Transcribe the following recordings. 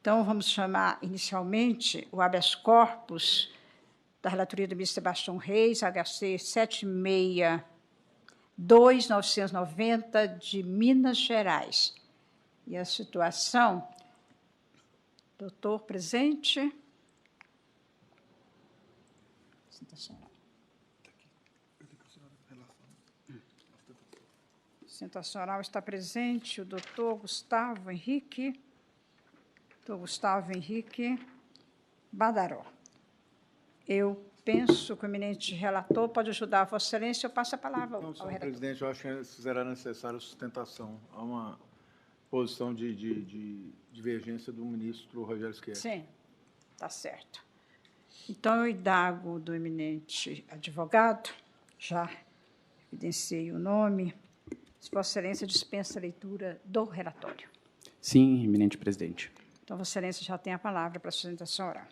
Então, vamos chamar inicialmente o habeas corpus da relatoria do ministro Sebastião Reis, HC 762/990, de Minas Gerais. E a situação, doutor presente. Assistente oral está presente o doutor Gustavo Henrique. Doutor Gustavo Henrique Badaró. Eu penso que o eminente relator pode ajudar a Vossa Excelência. Eu passo a palavra ao senhor relator. Presidente, eu acho que será necessária sustentação. Há uma posição de divergência do ministro Rogério Schietti. Sim, está certo. Então, eu indago do eminente advogado, já evidenciei o nome, se Vossa Excelência dispensa a leitura do relatório. Sim, eminente presidente. Então, Vossa Excelência já tem a palavra para a sustentação oral.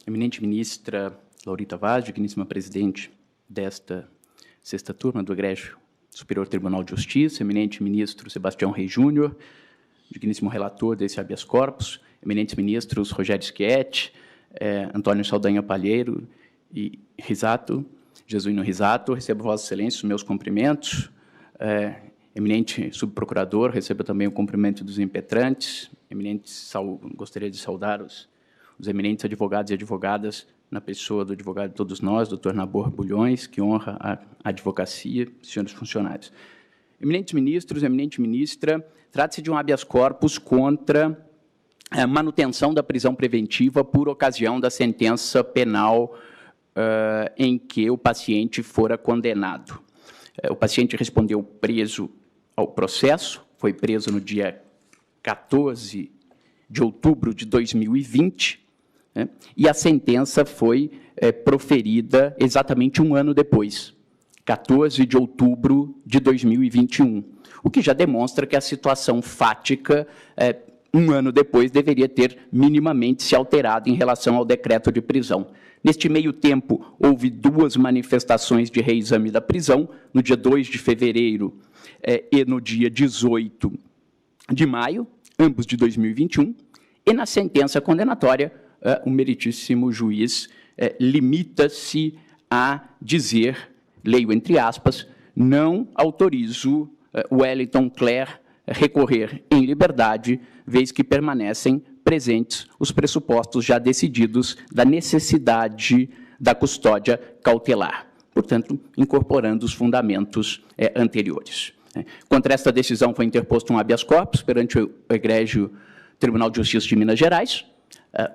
Eminente ministra Laurita Vaz, digníssima presidente desta sexta turma do Egrégio Superior Tribunal de Justiça, eminente ministro Sebastião Reis Júnior, digníssimo relator desse habeas corpus, eminentes ministros Rogério Schietti, Antônio Saldanha Palheiro e Risato, Jesuíno Risato, recebo Vossa Excelência os meus cumprimentos. Eminente subprocurador, recebo também o cumprimento dos impetrantes. Gostaria de saudar os eminentes advogados e advogadas, na pessoa do advogado de todos nós, doutor Nabor Bulhões, que honra a advocacia, senhores funcionários. Eminentes ministros, eminente ministra, trata-se de um habeas corpus contra a manutenção da prisão preventiva por ocasião da sentença penal em que o paciente fora condenado. O paciente respondeu preso ao processo, foi preso no dia 14 de outubro de 2020, né, e a sentença foi proferida exatamente um ano depois, 14 de outubro de 2021, o que já demonstra que a situação fática, um ano depois, deveria ter minimamente se alterado em relação ao decreto de prisão. Neste meio tempo, houve duas manifestações de reexame da prisão, no dia 2 de fevereiro e no dia 18 de maio, ambos de 2021, e na sentença condenatória, o meritíssimo juiz limita-se a dizer, leio entre aspas, não autorizo Wellington Cler recorrer em liberdade, vez que permanecem presentes os pressupostos já decididos da necessidade da custódia cautelar, portanto, incorporando os fundamentos anteriores. Contra esta decisão foi interposto um habeas corpus perante o Egrégio Tribunal de Justiça de Minas Gerais.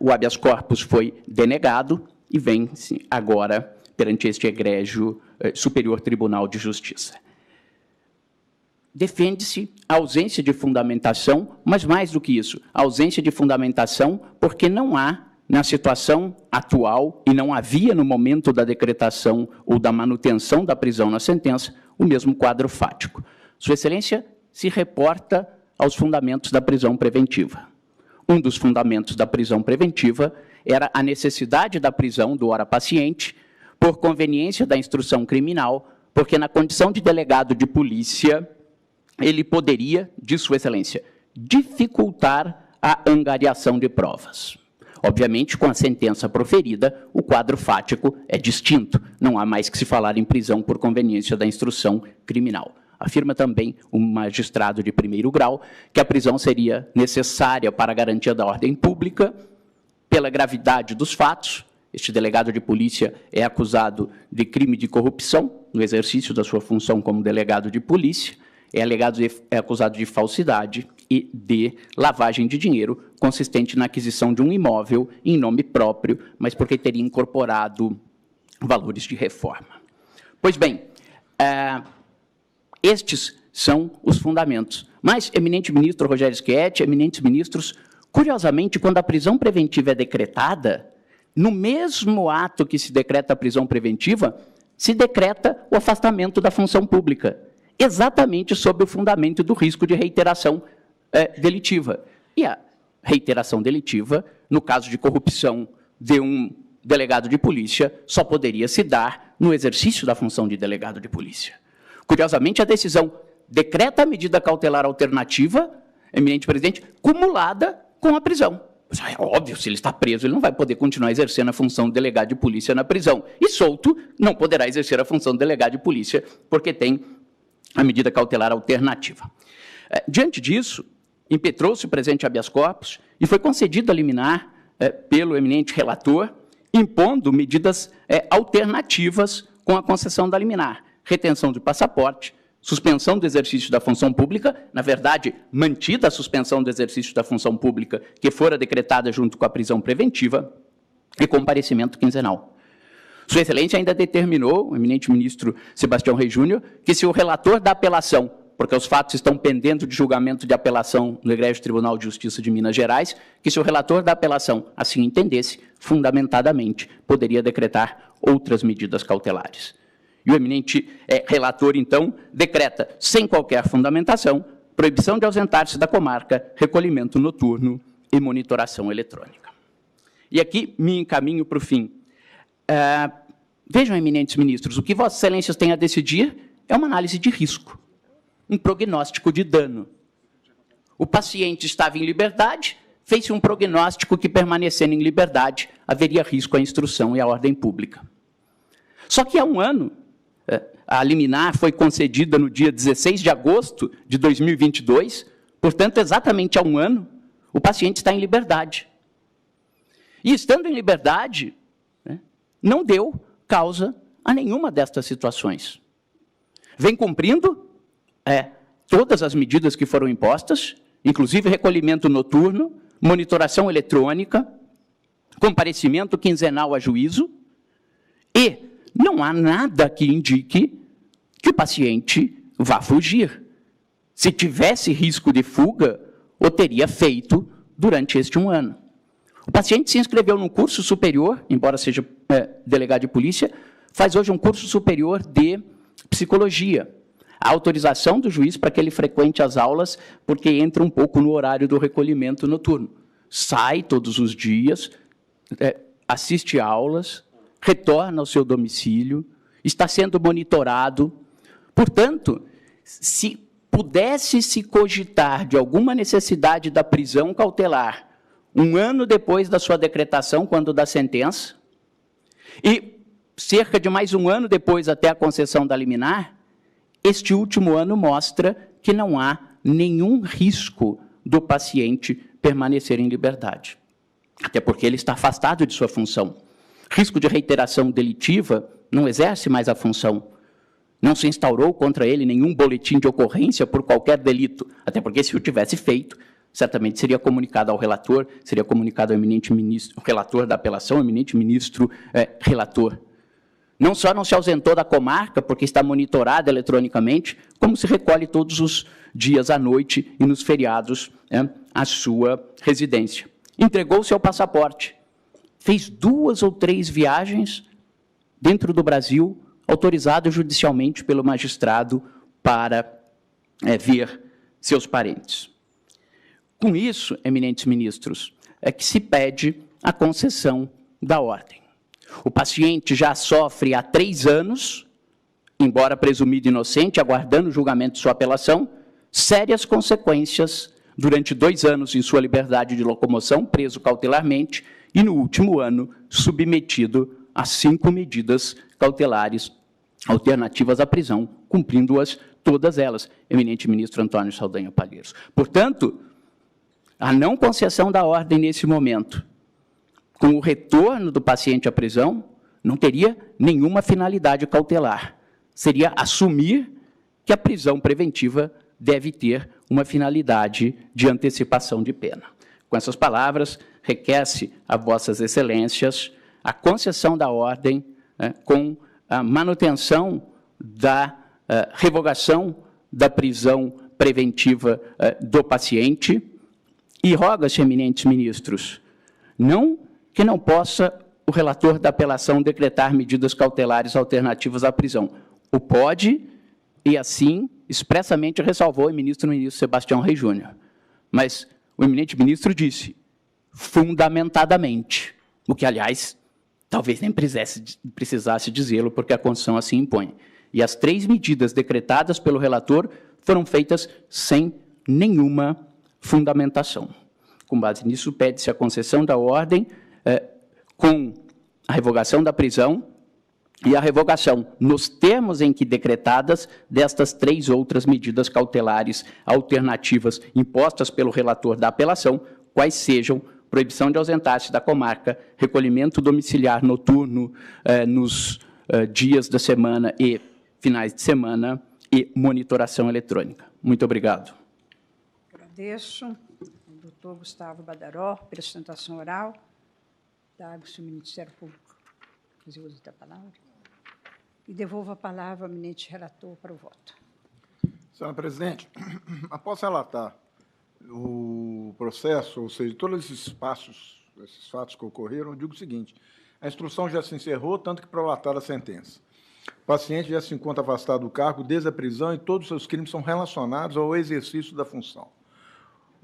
O habeas corpus foi denegado e vem agora perante este Egrégio Superior Tribunal de Justiça. Defende-se a ausência de fundamentação, mas mais do que isso, a ausência de fundamentação porque não há, na situação atual, e não havia no momento da decretação ou da manutenção da prisão na sentença, o mesmo quadro fático. Sua Excelência se reporta aos fundamentos da prisão preventiva. Um dos fundamentos da prisão preventiva era a necessidade da prisão do ora paciente por conveniência da instrução criminal, porque na condição de delegado de polícia, ele poderia, diz Sua Excelência, dificultar a angariação de provas. Obviamente, com a sentença proferida, o quadro fático é distinto. Não há mais que se falar em prisão por conveniência da instrução criminal. Afirma também o magistrado de primeiro grau que a prisão seria necessária para a garantia da ordem pública, pela gravidade dos fatos. Este delegado de polícia é acusado de crime de corrupção no exercício da sua função como delegado de polícia, é acusado de falsidade e de lavagem de dinheiro consistente na aquisição de um imóvel em nome próprio, mas porque teria incorporado valores de reforma. Pois bem, estes são os fundamentos. Mas, eminente ministro Rogério Schietti, eminentes ministros, curiosamente, quando a prisão preventiva é decretada, no mesmo ato que se decreta a prisão preventiva, se decreta o afastamento da função pública, exatamente sob o fundamento do risco de reiteração delitiva. E a reiteração delitiva, no caso de corrupção de um delegado de polícia, só poderia se dar no exercício da função de delegado de polícia. Curiosamente, a decisão decreta a medida cautelar alternativa, eminente presidente, cumulada com a prisão. É óbvio, se ele está preso, ele não vai poder continuar exercendo a função de delegado de polícia na prisão. E solto, não poderá exercer a função de delegado de polícia, porque tem a medida cautelar alternativa. Diante disso, impetrou-se o presente habeas corpus e foi concedido a liminar pelo eminente relator, impondo medidas alternativas com a concessão da liminar. Retenção de passaporte, suspensão do exercício da função pública, na verdade, mantida a suspensão do exercício da função pública que fora decretada junto com a prisão preventiva e comparecimento quinzenal. Sua Excelência ainda determinou, o eminente ministro Sebastião Reis Júnior, que se o relator da apelação, porque os fatos estão pendendo de julgamento de apelação no Egrégio Tribunal de Justiça de Minas Gerais, que se o relator da apelação assim entendesse, fundamentadamente, poderia decretar outras medidas cautelares. E o eminente relator, então, decreta, sem qualquer fundamentação, proibição de ausentar-se da comarca, recolhimento noturno e monitoração eletrônica. E aqui me encaminho para o fim. Vejam, eminentes ministros, o que Vossas Excelências têm a decidir é uma análise de risco, um prognóstico de dano. O paciente estava em liberdade, fez-se um prognóstico que, permanecendo em liberdade, haveria risco à instrução e à ordem pública. Só que há um ano, a liminar foi concedida no dia 16 de agosto de 2022, portanto, exatamente há um ano, o paciente está em liberdade. E, estando em liberdade, não deu causa a nenhuma destas situações. Vem cumprindo todas as medidas que foram impostas, inclusive recolhimento noturno, monitoração eletrônica, comparecimento quinzenal a juízo, e não há nada que indique que o paciente vá fugir. Se tivesse risco de fuga, o teria feito durante este um ano. O paciente se inscreveu num curso superior, embora seja delegado de polícia, faz hoje um curso superior de psicologia. A autorização do juiz para que ele frequente as aulas, porque entra um pouco no horário do recolhimento noturno. Sai todos os dias, assiste aulas, retorna ao seu domicílio, está sendo monitorado. Portanto, se pudesse se cogitar de alguma necessidade da prisão cautelar, um ano depois da sua decretação, quando da sentença, e cerca de mais um ano depois até a concessão da liminar, este último ano mostra que não há nenhum risco do paciente permanecer em liberdade. Até porque ele está afastado de sua função. Risco de reiteração delitiva, não exerce mais a função. Não se instaurou contra ele nenhum boletim de ocorrência por qualquer delito. Até porque, se o tivesse feito, certamente seria comunicado ao relator, seria comunicado ao eminente ministro, o relator da apelação, o eminente ministro relator. Não só não se ausentou da comarca, porque está monitorada eletronicamente, como se recolhe todos os dias à noite e nos feriados à sua residência. Entregou-se ao passaporte. Fez 2 ou 3 viagens dentro do Brasil, autorizado judicialmente pelo magistrado para ver seus parentes. Com isso, eminentes ministros, é que se pede a concessão da ordem. O paciente já sofre há 3 anos, embora presumido inocente, aguardando o julgamento de sua apelação, sérias consequências durante 2 anos em sua liberdade de locomoção, preso cautelarmente, e no último ano submetido a 5 medidas cautelares alternativas à prisão, cumprindo-as todas elas, eminente ministro Antônio Saldanha Palheiros. Portanto, a não concessão da ordem nesse momento, com o retorno do paciente à prisão, não teria nenhuma finalidade cautelar. Seria assumir que a prisão preventiva deve ter uma finalidade de antecipação de pena. Com essas palavras, requer-se a Vossas Excelências a concessão da ordem com a manutenção da revogação da prisão preventiva do paciente e roga-se, eminentes ministros, que não possa o relator da apelação decretar medidas cautelares alternativas à prisão. O pode, e assim expressamente ressalvou o ministro Sebastião Reis Júnior. Mas o eminente ministro disse, fundamentadamente, o que, aliás, talvez nem precisasse dizê-lo, porque a Constituição assim impõe. E as 3 medidas decretadas pelo relator foram feitas sem nenhuma fundamentação. Com base nisso, pede-se a concessão da ordem com a revogação da prisão e a revogação, nos termos em que decretadas, destas 3 outras medidas cautelares alternativas impostas pelo relator da apelação, quais sejam proibição de ausentar-se da comarca, recolhimento domiciliar noturno nos dias da semana e finais de semana e monitoração eletrônica. Muito obrigado. Agradeço ao doutor Gustavo Badaró pela sustentação oral. Trago-se o Ministério Público fazer uso da palavra. E devolvo a palavra ao eminente relator para o voto. Senhora presidente, após relatar o processo, ou seja, todos esses fatos que ocorreram, eu digo o seguinte: a instrução já se encerrou, tanto que prolatada a sentença. O paciente já se encontra afastado do cargo desde a prisão e todos os seus crimes são relacionados ao exercício da função.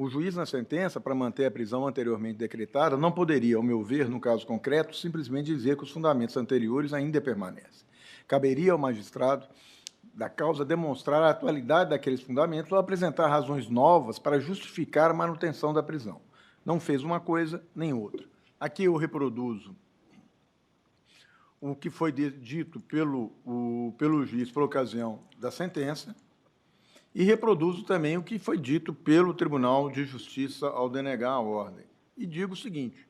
O juiz, na sentença, para manter a prisão anteriormente decretada, não poderia, ao meu ver, no caso concreto, simplesmente dizer que os fundamentos anteriores ainda permanecem. Caberia ao magistrado da causa demonstrar a atualidade daqueles fundamentos ou apresentar razões novas para justificar a manutenção da prisão. Não fez uma coisa nem outra. Aqui eu reproduzo o que foi dito pelo juiz por ocasião da sentença e reproduzo também o que foi dito pelo Tribunal de Justiça ao denegar a ordem. E digo o seguinte: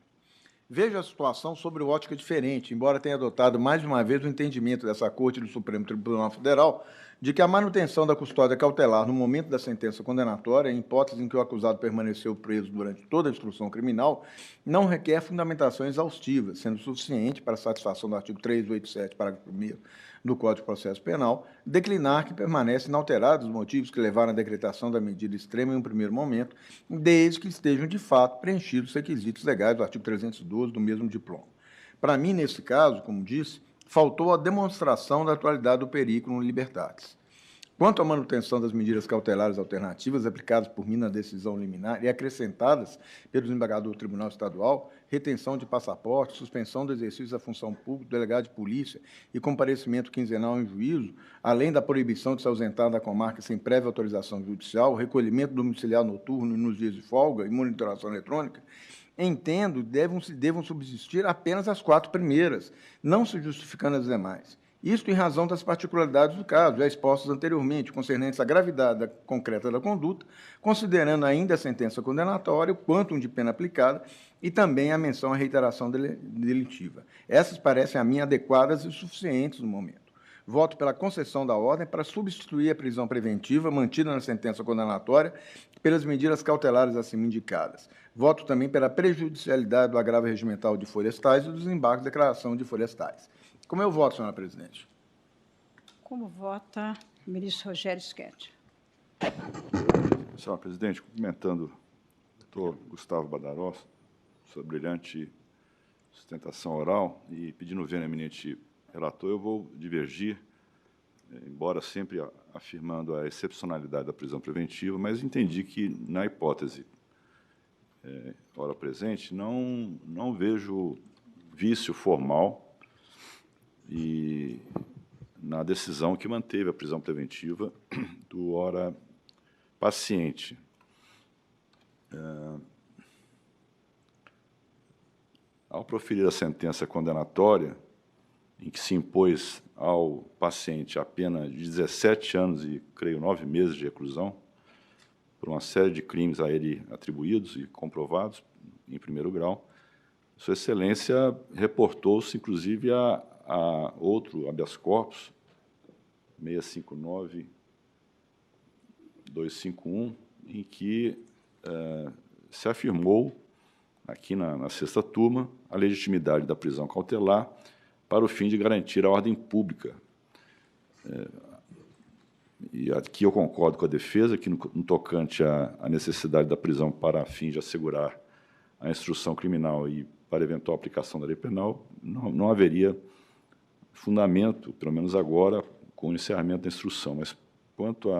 vejo a situação sobre ótica diferente, embora tenha adotado mais de uma vez o entendimento dessa Corte do Supremo Tribunal Federal de que a manutenção da custódia cautelar no momento da sentença condenatória, em hipótese em que o acusado permaneceu preso durante toda a instrução criminal, não requer fundamentação exaustiva, sendo suficiente para a satisfação do artigo 387, parágrafo 1º do Código de Processo Penal, declinar que permanecem inalterados os motivos que levaram à decretação da medida extrema em um primeiro momento, desde que estejam, de fato, preenchidos os requisitos legais do artigo 312 do mesmo diploma. Para mim, nesse caso, como disse, faltou a demonstração da atualidade do periculum no libertatis. Quanto à manutenção das medidas cautelares alternativas aplicadas por mim na decisão liminar e acrescentadas pelo desembargador do Tribunal Estadual, retenção de passaporte, suspensão do exercício da função pública, delegado de polícia e comparecimento quinzenal em juízo, além da proibição de se ausentar da comarca sem prévia autorização judicial, recolhimento domiciliar noturno nos dias de folga e monitoração eletrônica, entendo, devam subsistir apenas as 4 primeiras, não se justificando as demais. Isto em razão das particularidades do caso, já expostas anteriormente, concernentes à gravidade concreta da conduta, considerando ainda a sentença condenatória, o quantum de pena aplicada e também a menção à reiteração delitiva. Essas parecem a mim adequadas e suficientes no momento. Voto pela concessão da ordem para substituir a prisão preventiva mantida na sentença condenatória pelas medidas cautelares acima indicadas. Voto também pela prejudicialidade do agravo regimental de florestais e do desembarque de declaração de florestais. Como eu voto, senhora presidente? Como vota o ministro Rogério Schede? Senhora presidente, cumprimentando o doutor Gustavo Badaró, sua brilhante sustentação oral, e pedindo vênia ao eminente relator, eu vou divergir, embora sempre afirmando a excepcionalidade da prisão preventiva, mas entendi que, na hipótese ora presente, não vejo vício formal e na decisão que manteve a prisão preventiva do ora paciente. Ao proferir a sentença condenatória, em que se impôs ao paciente a pena de 17 anos e, creio, 9 meses de reclusão, por uma série de crimes a ele atribuídos e comprovados em primeiro grau, Sua Excelência reportou-se, inclusive, a outro habeas corpus, 659-251, em que se afirmou, aqui na sexta turma, a legitimidade da prisão cautelar para o fim de garantir a ordem pública. E aqui eu concordo com a defesa, que, no tocante à necessidade da prisão para fim de assegurar a instrução criminal e para eventual aplicação da lei penal, não haveria fundamento, pelo menos agora, com o encerramento da instrução. Mas, quanto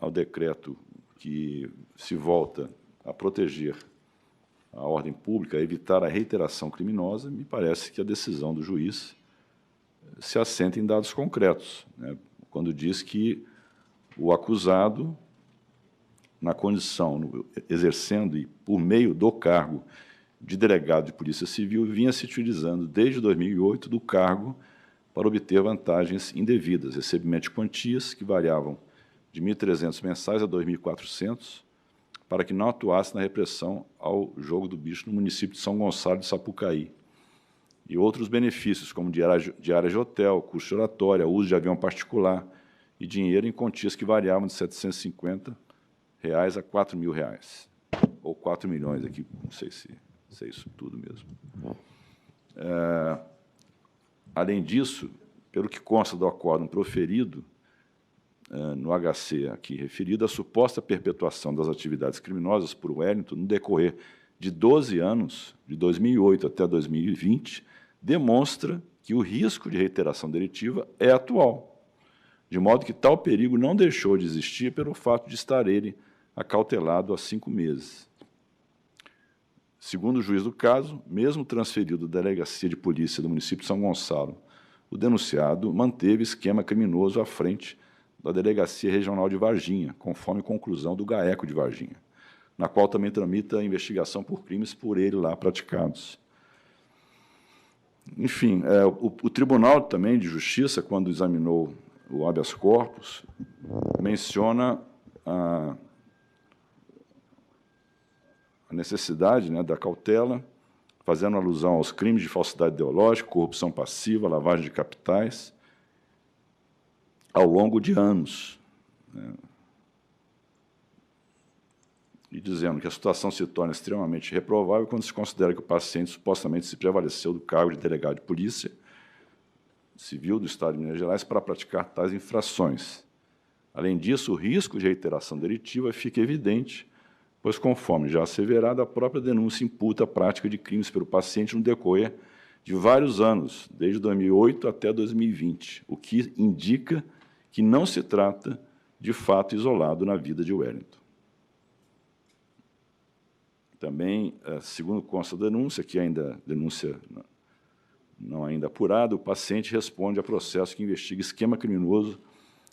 ao decreto que se volta a proteger a ordem pública, a evitar a reiteração criminosa, me parece que a decisão do juiz se assenta em dados concretos, né? Quando diz que o acusado na condição, exercendo e por meio do cargo de delegado de Polícia Civil, vinha se utilizando desde 2008 do cargo para obter vantagens indevidas, recebimento de quantias que variavam de R$ 1.300 mensais a R$ 2.400, para que não atuasse na repressão ao jogo do bicho no município de São Gonçalo de Sapucaí. E outros benefícios, como diária de hotel, custo de oratória, uso de avião particular e dinheiro em quantias que variavam de R$ 750 a R$ 4.000, ou 4 milhões aqui, não sei se é isso tudo mesmo. Além disso, pelo que consta do acórdão proferido no HC aqui referido, a suposta perpetuação das atividades criminosas por Wellington no decorrer de 12 anos, de 2008 até 2020, demonstra que o risco de reiteração delitiva é atual, de modo que tal perigo não deixou de existir pelo fato de estar ele acautelado há 5 meses. Segundo o juiz do caso, mesmo transferido da Delegacia de Polícia do município de São Gonçalo, o denunciado manteve esquema criminoso à frente da Delegacia Regional de Varginha, conforme conclusão do GAECO de Varginha, na qual também tramita a investigação por crimes por ele lá praticados. Enfim, o Tribunal também de Justiça, quando examinou o habeas corpus, menciona a necessidade, né, da cautela, fazendo alusão aos crimes de falsidade ideológica, corrupção passiva, lavagem de capitais, ao longo de anos, né, e dizendo que a situação se torna extremamente reprovável quando se considera que o paciente supostamente se prevaleceu do cargo de delegado de polícia civil do Estado de Minas Gerais para praticar tais infrações. Além disso, o risco de reiteração delitiva fica evidente, pois, conforme já asseverado, a própria denúncia imputa a prática de crimes pelo paciente no decorrer de vários anos, desde 2008 até 2020, o que indica que não se trata de fato isolado na vida de Wellington. Também, segundo consta da denúncia, que ainda denúncia não ainda apurada, o paciente responde a processo que investiga esquema criminoso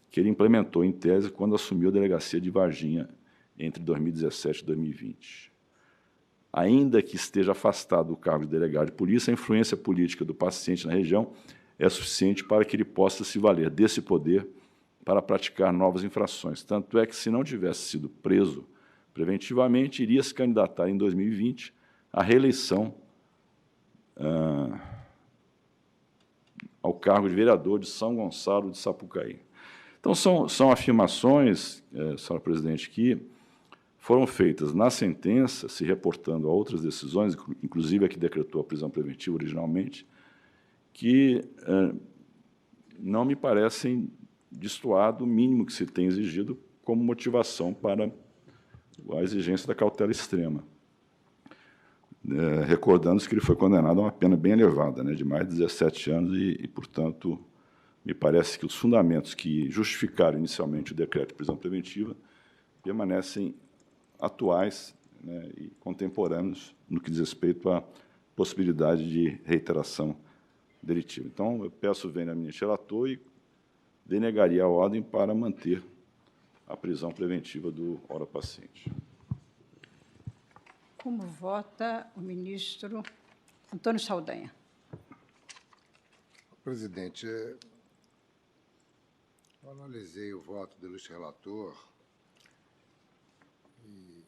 que ele implementou em tese quando assumiu a Delegacia de Varginha entre 2017 e 2020. Ainda que esteja afastado do cargo de delegado de polícia, a influência política do paciente na região é suficiente para que ele possa se valer desse poder para praticar novas infrações. Tanto é que, se não tivesse sido preso preventivamente, iria se candidatar em 2020 à reeleição ao cargo de vereador de São Gonçalo de Sapucaí. Então, são afirmações, senhora presidente, que foram feitas na sentença, se reportando a outras decisões, inclusive a que decretou a prisão preventiva originalmente, que não me parecem destoar do mínimo que se tem exigido como motivação para a exigência da cautela extrema. Recordando-se que ele foi condenado a uma pena bem elevada, né, de mais de 17 anos, e, portanto, me parece que os fundamentos que justificaram inicialmente o decreto de prisão preventiva permanecem atuais, né, e contemporâneos no que diz respeito à possibilidade de reiteração delitiva. Então, eu peço o veniamente relator e denegaria a ordem para manter a prisão preventiva do ora paciente. Como vota o ministro Antônio Saldanha? Presidente, eu analisei o voto do ilustre relator e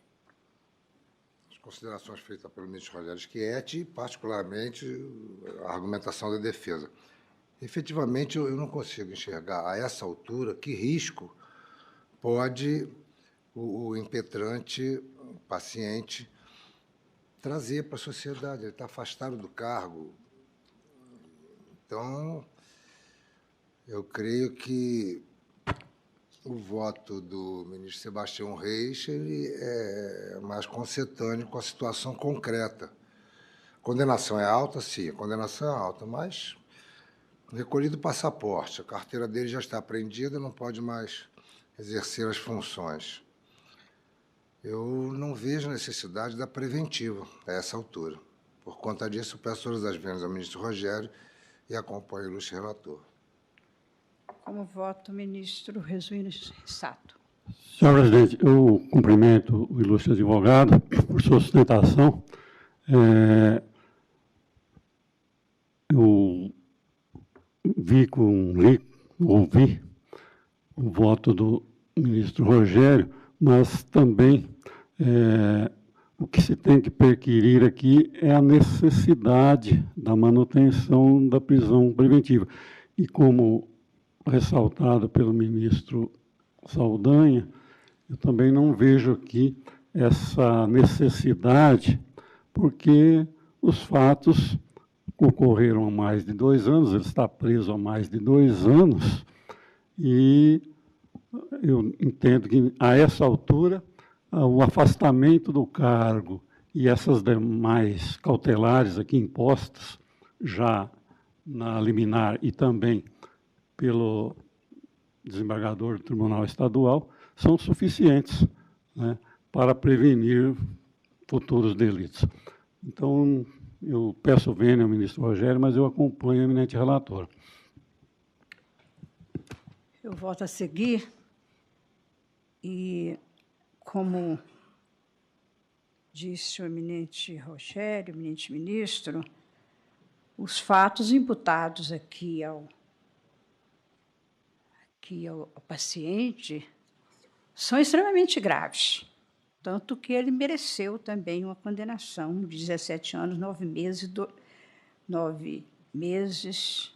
as considerações feitas pelo ministro Rogério Schietti e, particularmente, a argumentação da defesa. Efetivamente, eu não consigo enxergar, a essa altura, que risco pode o impetrante, o paciente, trazer para a sociedade. Ele está afastado do cargo. Então, eu creio que o voto do ministro Sebastião Reis ele é mais consentâneo com a situação concreta. A condenação é alta? Sim, a condenação é alta, mas recolhido o passaporte, a carteira dele já está apreendida, não pode mais exercer as funções. Eu não vejo necessidade da preventiva a essa altura. Por conta disso, peço todas as vezes ao ministro Rogério e acompanho o ilustre relator. Como vota o ministro Jesuíno Sato? Senhor presidente, eu cumprimento o ilustre advogado por sua sustentação. Eu ouvi o voto do ministro Rogério, mas também o que se tem que perquirir aqui é a necessidade da manutenção da prisão preventiva. E como ressaltado pelo ministro Saldanha, eu também não vejo aqui essa necessidade, porque os fatos ocorreram há mais de 2 anos, ele está preso há mais de 2 anos, e eu entendo que, a essa altura, o afastamento do cargo e essas demais cautelares aqui impostas, já na liminar e também pelo desembargador do Tribunal Estadual, são suficientes, né, para prevenir futuros delitos. Então, eu peço vênia ao ministro Rogério, mas eu acompanho o eminente relator. Eu volto a seguir e, como disse o eminente Rogério, o eminente ministro, os fatos imputados aqui ao paciente são extremamente graves, tanto que ele mereceu também uma condenação de 17 anos, 9 meses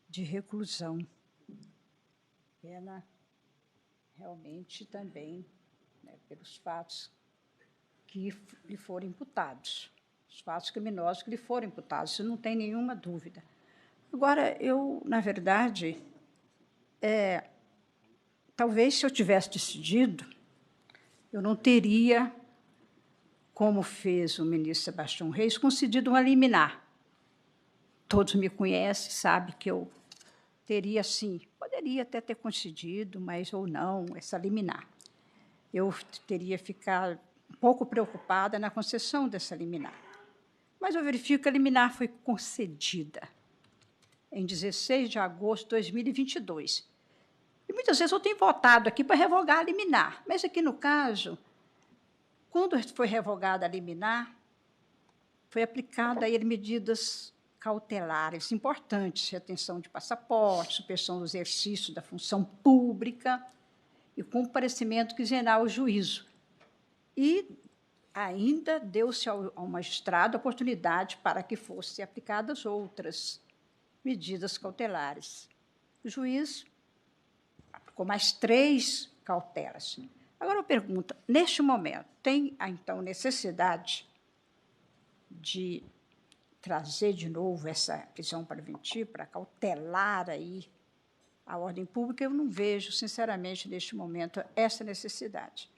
de reclusão. Pena realmente também, né, pelos fatos que lhe foram imputados, os fatos criminosos que lhe foram imputados, isso não tem nenhuma dúvida. Agora, eu, na verdade, talvez, se eu tivesse decidido, eu não teria, como fez o ministro Sebastião Reis, concedido uma liminar. Todos me conhecem, sabem que eu teria, sim, poderia até ter concedido, mas ou não, essa liminar. Eu teria ficado um pouco preocupada na concessão dessa liminar. Mas eu verifico que a liminar foi concedida em 16 de agosto de 2022. E muitas vezes eu tenho votado aqui para revogar a liminar, mas aqui no caso, quando foi revogada a liminar, foi aplicada a ele medidas cautelares importantes, retenção de passaporte, suspensão do exercício da função pública e comparecimento quinzenal ao juízo. E ainda deu-se ao magistrado a oportunidade para que fossem aplicadas outras medidas cautelares. O juiz aplicou mais 3 cautelas. Agora eu pergunto, neste momento, tem, então, necessidade de trazer de novo essa prisão preventiva para cautelar aí a ordem pública? Eu não vejo, sinceramente, neste momento, essa necessidade.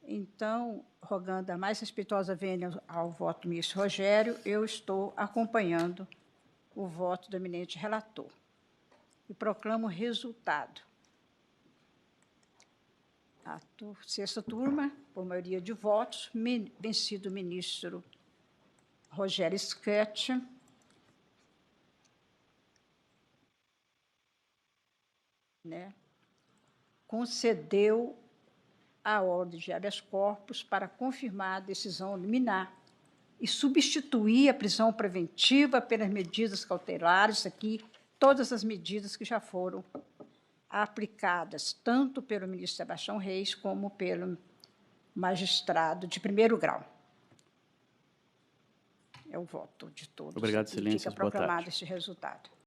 Então, rogando a mais respeitosa vênia ao voto do ministro Rogério, eu estou acompanhando o voto do eminente relator e proclamo o resultado. A 6ª turma, por maioria de votos, vencido o ministro Rogério Schettino, né, concedeu a ordem de habeas corpus para confirmar a decisão liminar e substituir a prisão preventiva pelas medidas cautelares, aqui, todas as medidas que já foram aplicadas, tanto pelo ministro Sebastião Reis como pelo magistrado de 1º grau. É o voto de todos. Obrigado, excelência. Fica proclamado este resultado.